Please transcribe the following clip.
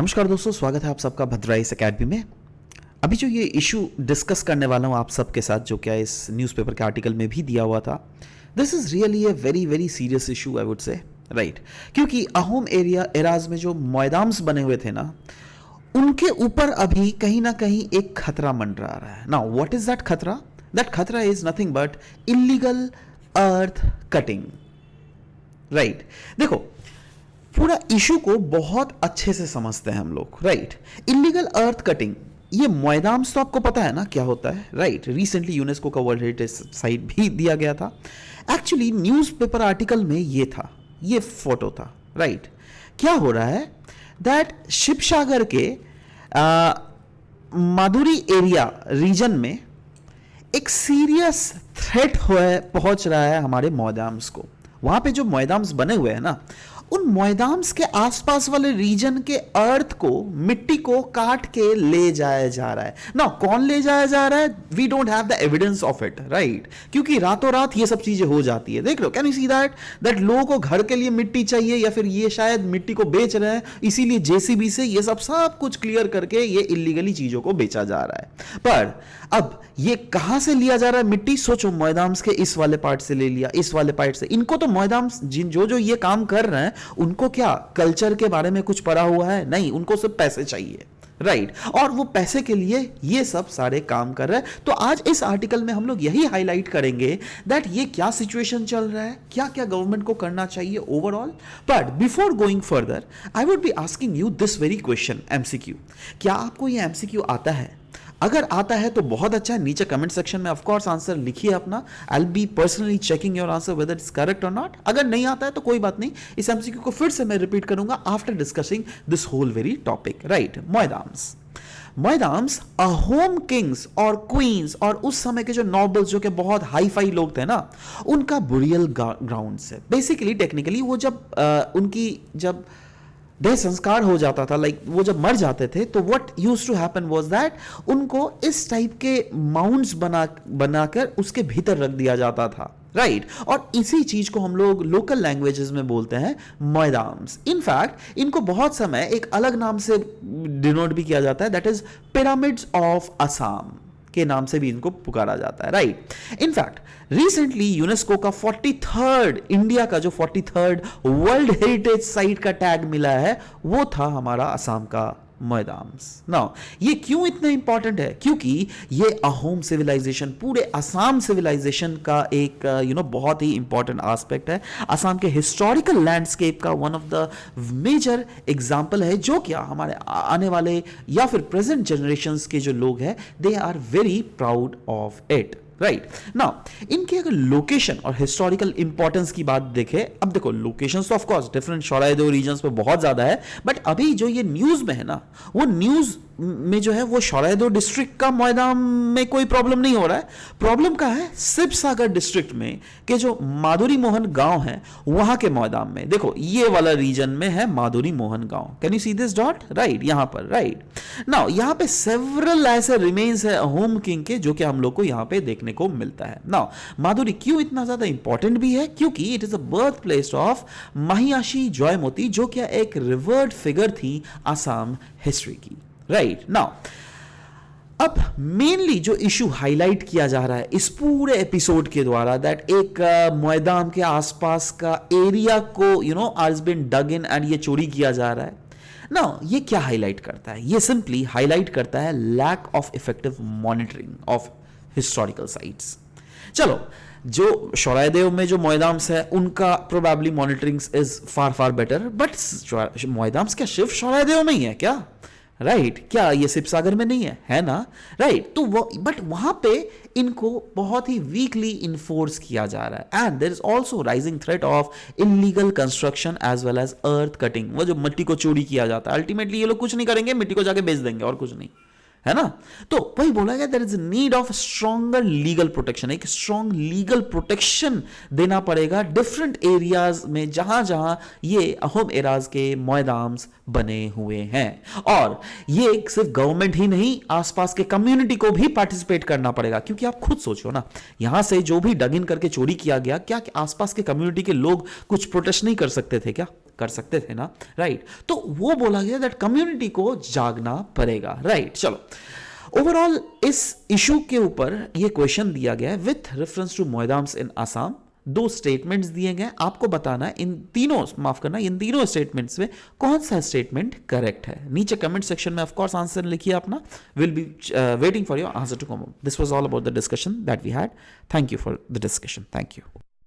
नमस्कार दोस्तों, स्वागत है आप सबका भद्राइस एकेडमी में। अभी जो ये इशू डिस्कस करने वाला हूँ आप सबके साथ, जो क्या इस न्यूज़पेपर के आर्टिकल में भी दिया हुआ था, this is really a very very serious issue I would say, right. क्योंकि अहोम एराज में जो मैदाम्स बने हुए थे ना, उनके ऊपर अभी कहीं ना कहीं एक खतरा मंडरा रहा है। नाउ व्हाट इज दैट खतरा? दैट खतरा is nothing but illegal earth cutting, right. देखो, पूरा इशू को बहुत अच्छे से समझते हैं हम लोग, राइट। इलीगल अर्थ कटिंग, ये मैदाम्स तो आपको पता है ना क्या होता है, राइट। रिसेंटली यूनेस्को का वर्ल्ड हेरिटेज साइट भी दिया गया था। एक्चुअली न्यूज़पेपर आर्टिकल में ये था, ये फोटो था, राइट। क्या हो रहा है दैट शिवसागर के माधुरी एरिया रीजन में एक सीरियस थ्रेट पहुंच रहा है हमारे मैदाम्स को। वहां पे जो मैदाम्स बने हुए हैं ना, उन मैदाम्स के आसपास वाले रीजन के अर्थ को, मिट्टी को काट के ले जाया जा रहा है ना। कौन ले जाया जा रहा है? We don't have the evidence of it, right. क्योंकि रातों रात ये सब चीजें हो जाती है। देख लो, कैन यू सी दैट लोगों को घर के लिए मिट्टी चाहिए, या फिर ये शायद मिट्टी को बेच रहे हैं, इसीलिए जेसीबी से ये सब कुछ क्लियर करके ये इलीगली चीजों को बेचा जा रहा है। पर अब ये कहां से लिया जा रहा है मिट्टी? सोचो, मैदाम्स के इस वाले पार्ट से ले लिया, इस वाले पार्ट से। इनको तो मैदाम्स जो ये काम कर रहे हैं, उनको क्या कल्चर के बारे में कुछ पढ़ा हुआ है? नहीं, उनको सिर्फ पैसे चाहिए, राइट। और वो पैसे के लिए ये सब सारे काम कर रहे हैं। तो आज इस आर्टिकल में हम लोग यही हाईलाइट करेंगे दैट ये क्या सिचुएशन चल रहा है, क्या क्या गवर्नमेंट को करना चाहिए overall. But before going further, I would be asking you this very question, MCQ. क्या आपको ये एमसीक्यू आता है? अगर आता है तो बहुत अच्छा है, नीचे कमेंट सेक्शन में ऑफ कोर्स आंसर लिखिए अपना। I will be personally checking your answer whether it's correct और नॉट। अगर नहीं आता है तो कोई बात नहीं, इस एमसीक्यू को फिर से मैं रिपीट करूंगा after discussing this whole very topic, right. Maidams Ahom kings और क्वींस और उस समय के जो नॉबल्स, जो कि बहुत हाई फाई लोग थे ना, उनका बुरियल ग्राउंड है। बेसिकली टेक्निकली वो जब देह संस्कार हो जाता था, लाइक वो जब मर जाते थे, तो what used to happen was that उनको इस टाइप के माउंट्स बनाकर उसके भीतर रख दिया जाता था, राइट। और इसी चीज को हम लोग लोकल लैंग्वेजेस में बोलते हैं मैदाम्स। इनफैक्ट इनको बहुत समय एक अलग नाम से डिनोट भी किया जाता है, that is pyramids of Assam के नाम से भी इनको पुकारा जाता है, राइट। इनफैक्ट रिसेंटली यूनेस्को का 43rd, इंडिया का जो 43rd वर्ल्ड हेरिटेज साइट का टैग मिला है, वो था हमारा असम का मैदाम्स। नाउ ये क्यों इतना इंपॉर्टेंट है? क्योंकि ये अहोम सिविलाइजेशन, पूरे असम सिविलाइजेशन का एक बहुत ही इंपॉर्टेंट एस्पेक्ट है। असम के हिस्टोरिकल लैंडस्केप का one of the major example है, जो क्या हमारे आने वाले या फिर प्रेजेंट जनरेशंस के जो लोग हैं, they are very proud of it, right. Now इनके अगर लोकेशन और हिस्टोरिकल इंपॉर्टेंस की बात देखें, अब देखो लोकेशंस तो ऑफ कोर्स डिफरेंट शौरायदेव रीजन्स पे बहुत ज्यादा है, बट अभी जो ये न्यूज में है ना, वो न्यूज में जो है वो शौरायदेव डिस्ट्रिक्ट का मैदान में कोई प्रॉब्लम नहीं हो रहा है। प्रॉब्लम का है शिवसागर डिस्ट्रिक्ट में के जो माधुरी मोहन गांव है, वहां के मैदान में। देखो, ये वाला रीजन में है माधुरी मोहन गांव। Can you see this dot? Right, यहां पर, राइट। नाउ यहां पे सेवरल ऐसे रिमेन्स है अहोम किंग के, जो कि हम लोग को यहां पे देखने को मिलता है। नाउ माधुरी क्यों इतना ज्यादा इंपॉर्टेंट भी है? क्योंकि it is a birth place of Mahiyashi Jaymati, जो क्या एक रिवर्ड फिगर थी असम हिस्ट्री की, राइट। नाउ अब मेनली जो इशू हाईलाइट किया जा रहा है इस पूरे एपिसोड के द्वारा, दैट एक मैदान के आसपास का एरिया को आज बीन डग इन एंड ये चोरी किया जा रहा है ना। ये क्या हाईलाइट करता है? ये सिंपली हाईलाइट करता है lack of effective monitoring of historical sites. चलो, जो शौरायदेव में जो मैदाम्स है, उनका probably monitoring is far far better, but Maidams क्या सिर्फ शौरायदेव में ही है क्या? राइट, क्या ये शिवसागर में नहीं है ना? राइट, तो वो बट वहां पे इनको बहुत ही वीकली इन्फोर्स किया जा रहा है। And there is also rising threat of illegal construction as well as earth cutting. वो जो मिट्टी को चोरी किया जाता है, अल्टीमेटली ये लोग कुछ नहीं करेंगे, मिट्टी को जाके बेच देंगे और कुछ नहीं, है ना। तो वही बोला गया, there is need of stronger legal protection. एक स्ट्रॉन्ग लीगल प्रोटेक्शन देना पड़ेगा डिफरेंट एरियाज में जहां जहां ये अहोम एराज के मैदाम्स बने हुए हैं। और ये सिर्फ गवर्नमेंट ही नहीं, आसपास के कम्युनिटी को भी पार्टिसिपेट करना पड़ेगा। क्योंकि आप खुद सोचो ना, यहां से जो भी डग इन करके चोरी किया गया, क्या आसपास के कम्युनिटी के लोग कुछ प्रोटेस्ट नहीं कर सकते थे क्या? कर सकते थे ना, राइट? तो वो बोला गया दैट कम्युनिटी को जागना पड़ेगा, राइट? चलो, ओवरऑल इस इशू के ऊपर ये क्वेश्चन दिया गया है with reference to Moidams in Assam. 2 statements दिए गए, आपको बताना है इन तीनों, माफ करना, इन तीनों स्टेटमेंट्स में कौन सा स्टेटमेंट करेक्ट है। नीचे कमेंट सेक्शन में ऑफ कोर्स आंसर लिखिए अपना, will be waiting for your answer to come. This was all about the discussion that we had. Thank you for the discussion, thank you.